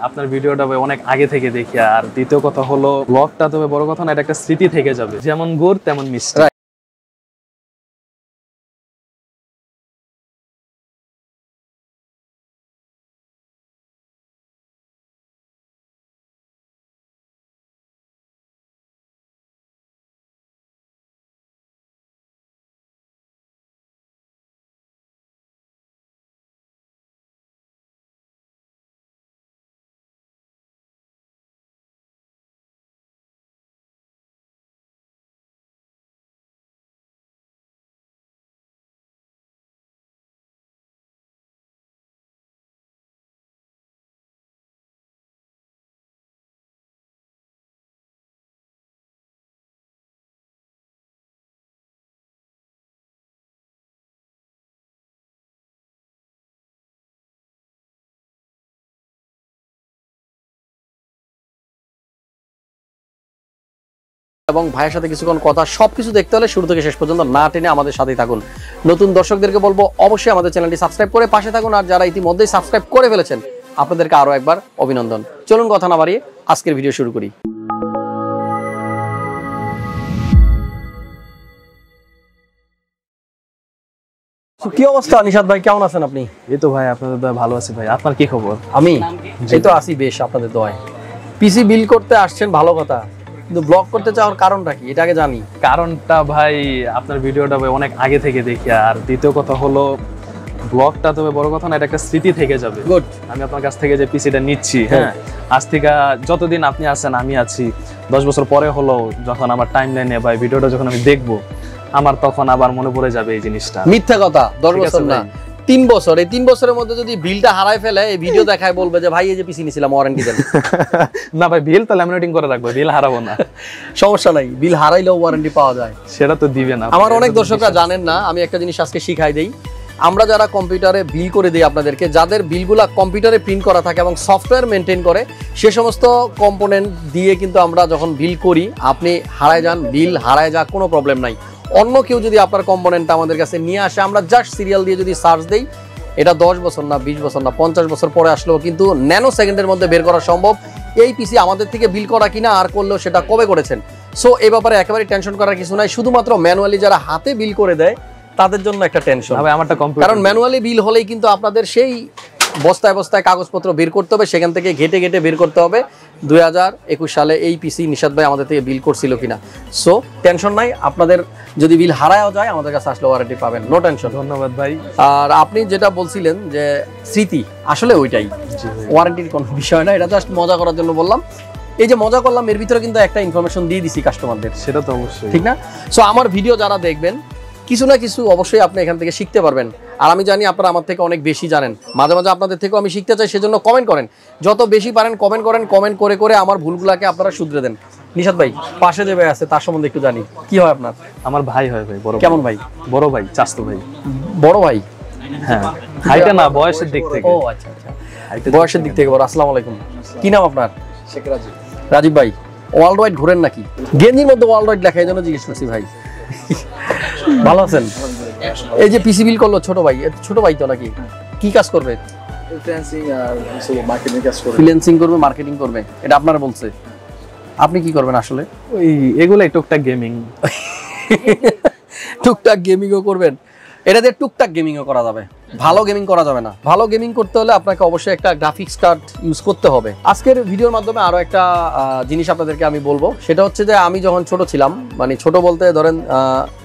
আপনার ভিডিওটা ভাই অনেক আগে থেকে দেখি, আর দ্বিতীয় কথা হলো ব্লগটা তবে বড় কথা না, এটা একটা স্মৃতি থেকে যাবে, যেমন গুড় তেমন মিষ্টি। এবং ভাইয়ের সাথে কিছুক্ষণ কথা সবকিছু দেখতে হলে শুরু থেকে শেষ পর্যন্ত না টেনে আমাদের সাথেই থাকুন। নতুন দর্শকদেরকে বলবো অবশ্যই আমাদের চ্যানেলটি সাবস্ক্রাইব করে পাশে থাকুন, আর যারা ইতিমধ্যেই সাবস্ক্রাইব করে ফেলেছেন আপনাদেরকে আরো একবার অভিনন্দন। চলুন কথা না বাড়িয়ে আজকের ভিডিও শুরু করি। কি অবস্থা নিশাদ ভাই, কেমন আছেন আপনি? এই তো ভাই আপনাদের দয়া ভালো আছি ভাই, আপনার কি খবর? আমি এই তো আছি বেশ আপনাদের দয়ায়। পিসি বিল করতে আসছেন ভালো কথা, কিন্তু ব্লগ করতে চাওয়ার কারণটা কি এটা আগে জানি। কারণটা ভাই আপনার ভিডিওটা ভাই অনেক আগে থেকে দেখি, আর দ্বিতীয় কথা হলো ব্লগটা তবে বড় কথা না, এটা একটা স্মৃতি থেকে যাবে। গুড। আমি আপনার কাছ থেকে যে পিসিটা নিচ্ছি, হ্যাঁ আজ থেকে যতদিন আপনি আছেন আমি আছি, 10 বছর পরে হলো যখন আমার টাইম লাইনে বা ভিডিওটা যখন আমি দেখবো, আমার তখন আবার মনে পড়ে যাবে এই জিনিসটা। মিথ্যা কথা, 10 বছর না 3 বছর। এই 3 বছরের মধ্যে যদি বিলটা হারায় ফেলে এই ভিডিও দেখায় বলবে যে ভাই এই যে পিসি নিছিলাম ওয়ারেন্টি দেন। না ভাই বিল তো ল্যামিনেটিং করে রাখবো, বিল হারাবো না। সমস্যা নাই, বিল হারাইলেও ওয়ারেন্টি পাওয়া যায়, সেটা তো দিবে না। আমার অনেক দর্শকরা জানেন না, আমি একটা জিনিস আজকে শিখাই দেই। আমরা যারা কম্পিউটারে বিল করে দিই আপনাদেরকে, যাদের বিলগুলা কম্পিউটারে প্রিন্ট করা থাকে এবং সফটওয়্যার মেনটেন করে, সে সমস্ত কম্পোনেন্ট দিয়ে কিন্তু আমরা যখন বিল করি, আপনি হারায় যান, বিল হারায় যাক, কোনো প্রবলেম নাই। অন্য কেউ যদি আপনার কম্পোনেন্টটা আমাদের কাছে নিয়ে আসে, আমরা জাস্ট সিরিয়াল দিয়ে যদি সার্চ দেই, এটা 10 বছর না 20 বছর না 50 বছর পরে আসলেও কিন্তু ন্যানো সেকেন্ডের মধ্যে বের করা সম্ভব। এই পিসি আমাদের থেকে বিল করা কিনা, আর করলেও সেটা কবে করেছেন। সো এই ব্যাপারে একেবারে টেনশন করার কিছু নাই, শুধুমাত্র ম্যানুয়ালি যারা হাতে বিল করে দেয় তাদের জন্য একটা টেনশন। কারণ ম্যানুয়ালি বিল হলেই কিন্তু আপনাদের সেই বস্তায় বস্তায় কাগজপত্র বের করতে হবে, সেখান থেকে ঘেটে ঘেটে বের করতে হবে 2021 সালে এই পিসি নিশাদ ভাই আমাদের থেকে বিল করছিল কিনা। সো টেনশন নাই, আপনাদের যদি বিল হারায়ও যায় আমাদের কাছে আসলে ওয়ারেন্টি পাবেন, নো টেনশন। ধন্যবাদ ভাই। আর আপনি যেটা বলছিলেন যে স্মৃতি, আসলে ওইটাই, ওয়ারেন্টির কোনো বিষয় না, এটা জাস্ট মজা করার জন্য বললাম। এই যে মজা করলাম এর ভিতরে কিন্তু একটা ইনফরমেশন দিয়ে দিছি কাস্টমারদের, সেটা তো অবশ্যই ঠিক না? সো আমার ভিডিও যারা দেখবেন কিছু না কিছু অবশ্যই আপনি এখান থেকে শিখতে পারবেন, আর আমি জানি আপনারা আমার থেকে অনেক বেশি জানেন। মাঝে মাঝে আপনাদের থেকেও আমি শিখতে চাই, সেজন্য কমেন্ট করেন, যত বেশি পারেন কমেন্ট করেন, কমেন্ট করে করে আমার ভুলগুলোকে আপনারা শুধরে দেন। নিশাদ ভাই পাশে যে ভাই আছে তার সম্বন্ধে একটু জানি, কি হয় আপনার? আমার ভাই হয় ভাই। বড় কেমন ভাই? বড় ভাই, চাচতো ভাই। বড় ভাই? হ্যাঁ, হাইটে না বয়সের দিক থেকে। ও আচ্ছা আচ্ছা, বয়সের দিক থেকে বড়। আসসালামু আলাইকুম, কি নাম আপনার? শেখ রাজীব। রাজীব ভাই ওয়ার্ল্ড ওয়াইড ঘুরেন নাকি? গেঞ্জির মধ্যে ওয়ার্ল্ড ওয়াইড লেখা, এই জন্য জিজ্ঞেস করছি ভাই। ভালো আছেন? এই যে পিসি বিল করলো ছোট ভাই, ছোট ভাই তো নাকি কি কাজ করবে? ফ্রিল্যান্সিং করবে, মার্কেটিং করবে, এটা আপনারা বলছে। আপনি কি করবেন আসলে? ওই এগুলাই টুকটাক গেমিং। টুকটাক গেমিংও করবেন? এটাতে টুকটাক গেমিংও করা যাবে, ভালো গেমিং করা যাবে না। ভালো গেমিং করতে হলে আপনাকে অবশ্যই একটা গ্রাফিক্স কার্ড ইউজ করতে হবে। আজকের ভিডিওর মাধ্যমে আরো একটা জিনিস আপনাদেরকে আমি বলবো, সেটা হচ্ছে যে আমি যখন ছোট ছিলাম, মানে ছোট বলতে ধরেন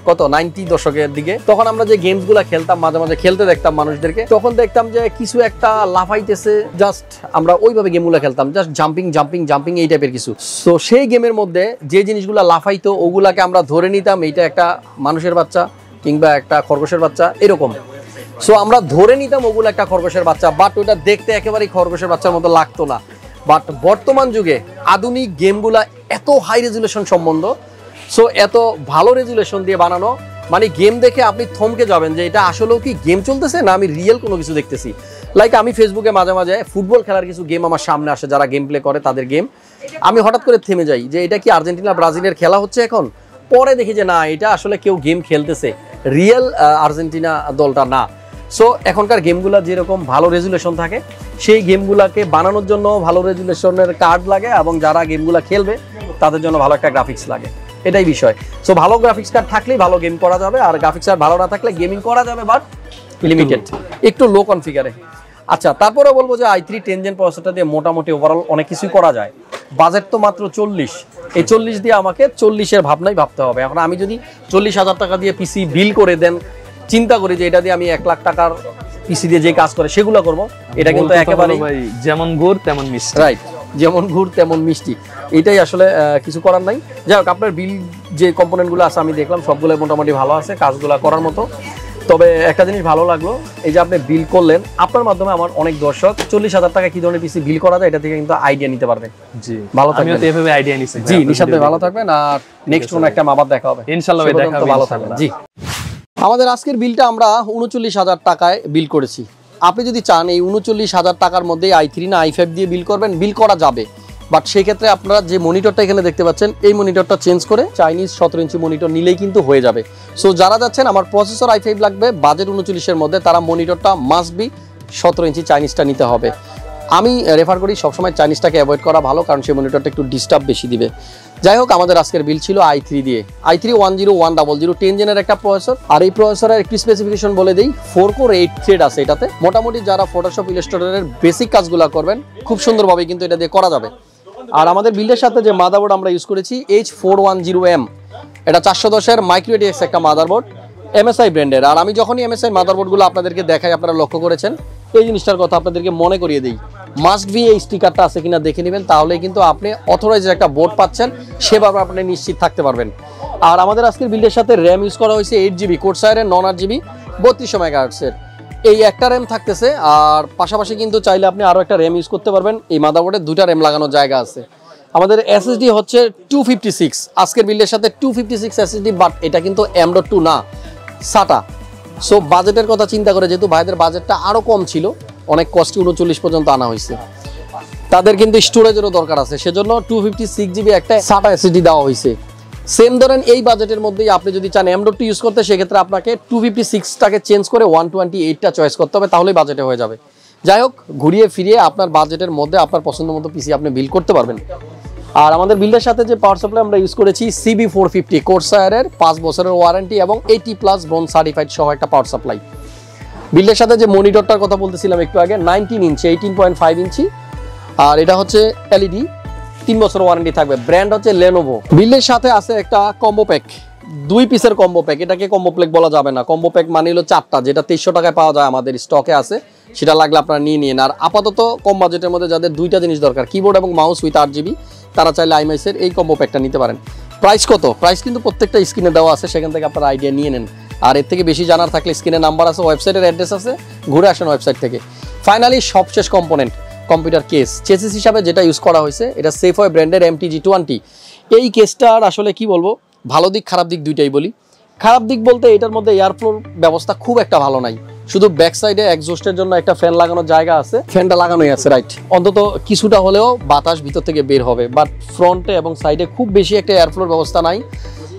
কত 90 দশকের দিকে, তখন আমরা যে গেমসগুলো খেলতাম, মাঝে মাঝে খেলতে দেখতাম মানুষদেরকে, তখন দেখতাম যে কিছু একটা লাফাইতেছে, জাস্ট আমরা ওইভাবে গেমগুলো খেলতাম, জাস্ট জাম্পিং জাম্পিং জাম্পিং এই টাইপের কিছু। তো সেই গেমের মধ্যে যে জিনিসগুলো লাফাইতো ওগুলাকে আমরা ধরে নিতাম এইটা একটা মানুষের বাচ্চা কিংবা একটা খরগোশের বাচ্চা, এরকম। সো আমরা ধরে নিতাম ওগুলো একটা খরগোশের বাচ্চা, বাট ওটা দেখতে একেবারেই খরগোশের বাচ্চার মতো লাগতো না। বাট বর্তমান যুগে আধুনিক গেমগুলা এত হাই রেজুলেশন সম্বন্ধ, সো এত ভালো রেজুলেশন দিয়ে বানানো, মানে গেম দেখে আপনি থমকে যাবেন যে এটা আসলেও কি গেম চলতেছে না আমি রিয়েল কোনো কিছু দেখতেছি। লাইক আমি ফেসবুকে মাঝে মাঝে ফুটবল খেলার কিছু গেম আমার সামনে আসে, যারা গেম প্লে করে তাদের গেম, আমি হঠাৎ করে থেমে যাই যে এটা কি আর্জেন্টিনা ব্রাজিলের খেলা হচ্ছে এখন। পরে দেখি যে না, এটা আসলে কেউ গেম খেলতেছে, রিয়েল আর্জেন্টিনা দলটা না। সো এখনকার গেমগুলো যেরকম ভালো রেজুলেশন থাকে, সেই গেমগুলোকে বানানোর জন্য ভালো রেজুলেশনের কার্ড লাগে এবং যারা গেমগুলো খেলবে তাদের জন্য ভালো একটা গ্রাফিক্স লাগে, এটাই বিষয়। সো ভালো গ্রাফিক্স কার্ড থাকলেই ভালো গেম করা যাবে, আর গ্রাফিক্স কার্ড ভালো না থাকলে গেমিং করা যাবে বাট লিমিটেড, একটু লো কনফিগারে। আচ্ছা, তারপরে বলবো যে i3 10 জেন প্রসেসরটা দিয়ে মোটামুটি ওভারঅল অনেক কিছুই করা যায়। বাজেট তো মাত্র 40, এই 40 দিয়ে আমাকে 40-এর ভাবনাই ভাবতে হবে। এখন আমি যদি 40,000 টাকা দিয়ে পিসি বিল করে দেন, চিন্তা করি যে এটা দিয়ে আমি 1 লাখ টাকার পিসি দিয়ে যে কাজ করে সেগুলো করব, এটা কিন্তু একেবারে যেমন গুড় তেমন মিষ্টি, রাইট, যেমন গুড় তেমন মিষ্টি, এটাই আসলে কিছু করার নাই। যাই হোক, আপনার বিল যে কম্পোনেন্টগুলো আছে আমি দেখলাম সবগুলো মোটামুটি ভালো আছে, কাজগুলো করার মতো। তবে একটা জিনিস ভালো লাগলো, এই যে আপনি বিল করলেন, আপনার মাধ্যমে আমার অনেক দর্শক 40,000 টাকা কি ধরনের পিসি বিল করা যায় এটা থেকে কিন্তু আইডিয়া নিতে পারবে। জি, ভালো থাকবেন, আমিও তো এভাবে আইডিয়া নিছি। জি, নিশাদ ভাই ভালো থাকবেন, আর নেক্সট কোন একটা আবার দেখা হবে ইনশাআল্লাহ ভাই, দেখা হবে, ভালো থাকবেন। জি, আমাদের আজকের বিলটা আমরা 39,000 টাকায় বিল করেছি। আপনি যদি চান এই 39,000 টাকার মধ্যে i3 না i5 দিয়ে বিল করবেন, বিল করা যাবে। বাট সেই ক্ষেত্রে আপনারা যে মনিটরটা এখানে দেখতে পাচ্ছেন, এই মনিটরটা চেঞ্জ করে চাইনিজ 17 ইঞ্চি মনিটর নিলেই কিন্তু হয়ে যাবে। সো যারা যাচ্ছেন আমার প্রসেসর i5 লাগবে, বাজেট 39-এর মধ্যে, তারা মনিটরটা মাস্ট বি 17 ইঞ্চি চাইনিজটা নিতে হবে। আমি রেফার করি সবসময় চাইনিজটাকে অ্যাভয়েড করা ভালো, কারণ সেই মনিটরটা একটু ডিস্টার্ব বেশি দিবে। যাই হোক, আমাদের আজকের বিল ছিল i3 দিয়ে, i3 10100 10 জেনের একটা প্রসেসর। আর এই প্রসেসরের একটি স্পেসিফিকেশন বলে দিই, 4 কোর 8 থ্রেড আছে এটাতে। মোটামুটি যারা ফটোশপ ইলাস্ট্রেটরের বেসিক কাজগুলো করবেন খুব সুন্দরভাবে কিন্তু এটা দিয়ে করা যাবে। আর আমাদের বিল্ডের সাথে যে মাদারবোর্ড আমরা ইউজ করেছি H410M, এটা 410-এর মাইক্রোএটিএক্স একটা মাদারবোর্ড, MSI ব্র্যান্ডের। আর আমি যখনই MSI মাদারবোর্ডগুলো আপনাদেরকে দেখাই, আপনারা লক্ষ্য করেছেন, এই জিনিসটার কথা আপনাদেরকে মনে করিয়ে দিই, মাস্ট বি এই স্টিকারটা আছে কিনা দেখে নেবেন, তাহলে কিন্তু আপনি অথরাইজ একটা বোর্ড পাচ্ছেন, সেভাবে আপনি নিশ্চিত থাকতে পারবেন। আর আমাদের আজকের বিল্ডের সাথে র্যাম ইউজ করা হয়েছে 8GB কোরসায়ারের 9GB 3200 মেগাহার্টজের, এই একটা র্যাম থাকতেছে। আর পাশাপাশি কিন্তু চাইলে আপনি আরও একটা র্যাম ইউজ করতে পারবেন, এই মাদারবোর্ডে 2টা র্যাম লাগানোর জায়গা আছে। আমাদের SSD হচ্ছে 256, আজকের বিল্ডের সাথে 256 SSD, বাট এটা কিন্তু M.2 না, SATA। সো বাজেটের কথা চিন্তা করে, যেহেতু ভাইদের বাজেটটা আরও কম ছিল, অনেক কষ্টে 39 পর্যন্ত আনা হয়েছে, তাদের কিন্তু স্টোরেজেরও দরকার আছে, সেজন্য 256GB একটা SATA SSD দেওয়া হয়েছে। সেম ধরেন এই বাজেটের মধ্যেই আপনি যদি চান M.2 ইউজ করতে, সেক্ষেত্রে আপনাকে 256টাকে চেঞ্জ করে 128টা চয়েস করতে হবে, তাহলেই বাজেটে হয়ে যাবে। যাই হোক, ঘুরিয়ে ফিরিয়ে আপনার বাজেটের মধ্যে আপনার পছন্দ মতো পিসি আপনি বিল করতে পারবেন। আর আমাদের বিল্ডের সাথে যে পাওয়ার সাপ্লাই আমরা ইউজ করেছি CB450 কোরসায়ারের 5 বছরের ওয়ারেন্টি এবং 80+ ব্রোঞ্জ সার্টিফাইড সহ একটা পাওয়ার সাপ্লাই। বিল্ডের সাথে যে মনিটরটার কথা বলতেছিলাম একটু আগে, 19 ইঞ্চি 18.5 ইঞ্চি, আর এটা হচ্ছে LED, 3 বছর ওয়ারেন্টি থাকবে, ব্র্যান্ড হচ্ছে লেনোভো। বিল্ডের সাথে আছে একটা কম্বো প্যাক, 2 পিসের কম্বো প্যাক, এটাকে কম্বো প্যাক বলা যাবে না, কম্বো প্যাক মানে হলো 4টা, যেটা 2300 টাকায় পাওয়া যায়, আমাদের স্টকে আছে, সেটা লাগলে আপনারা নিয়ে নিন। আর আপাতত কম বাজেটের মধ্যে যাদের 2টা জিনিস দরকার, কিবোর্ড এবং মাউস উইথ 8GB, তারা চাইলে আইমাইসের এই কম্বো প্যাকটা নিতে পারেন। প্রাইস কত? প্রাইস কিন্তু প্রত্যেকটা স্ক্রিনে দেওয়া আছে, সেখান থেকে আপনারা আইডিয়া নিয়ে নেন। আর এর থেকে বেশি জানার থাকলে স্ক্রিনে নাম্বার আছে, ওয়েবসাইটের অ্যাড্রেস আছে, ঘুরে আসেন ওয়েবসাইট থেকে। ফাইনালি সবশেষ কম্পোনেন্ট, কম্পিউটার কেস। চেসিস হিসাবে যেটা ইউজ করা হয়েছে, এটা সেফওয়ে ব্র্যান্ডের MTG20। এই কেসটার আসলে কি বলবো, ভালো দিক খারাপ দিক দুইটাই বলি। খারাপ দিক বলতে এটার মধ্যে এয়ারফ্লোর ব্যবস্থা খুব একটা ভালো নাই, শুধু ব্যাক সাইডে এক্সজস্টের জন্য একটা ফ্যান লাগানোর জায়গা আছে, ফ্যানটা লাগানোই আছে, রাইট, অন্তত কিছুটা হলেও বাতাস ভিতর থেকে বের হবে। বাট ফ্রন্টে এবং সাইডে খুব বেশি একটা এয়ারফ্লোর ব্যবস্থা নাই।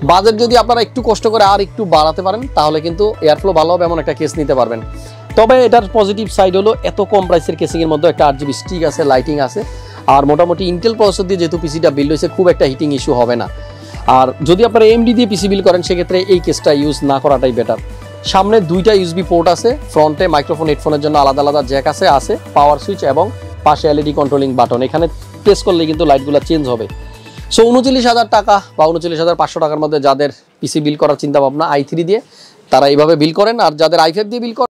বাজেট যদি আপনারা একটু কষ্ট করে আর একটু বাড়াতে পারেন, তাহলে কিন্তু এয়ারফ্লো ভালো হবে, এমন একটা কেস নিতে পারবেন। তবে এটার পজিটিভ সাইড হলো এত কম প্রাইসের কেসিংয়ের মধ্যে একটা 8GB স্টিক আছে, লাইটিং আছে, আর মোটামুটি ইন্টেল প্রসেসর দিয়ে যেহেতু পিসিটা বিল্ড হয়েছে, খুব একটা হিটিং ইস্যু হবে না। আর যদি আপনারা AMD দিয়ে পিসি বিল করেন, সেক্ষেত্রে এই কেসটা ইউজ না করাটাই বেটার। সামনে 2টা USB পোর্ট আছে, ফ্রন্টে মাইক্রোফোন হেডফোনের জন্য আলাদা আলাদা জ্যাক আছে পাওয়ার সুইচ এবং পাশে LED কন্ট্রোলিং বাটন, এখানে প্রেস করলে কিন্তু লাইটগুলো চেঞ্জ হবে। সো 39,000 টাকা বা 39,500 টাকার মধ্যে যাদের পিসি বিল করার চিন্তা ভাবনা i3 দিয়ে, তারা এইভাবে বিল করেন। আর যাদের i5 দিয়ে বিল করেন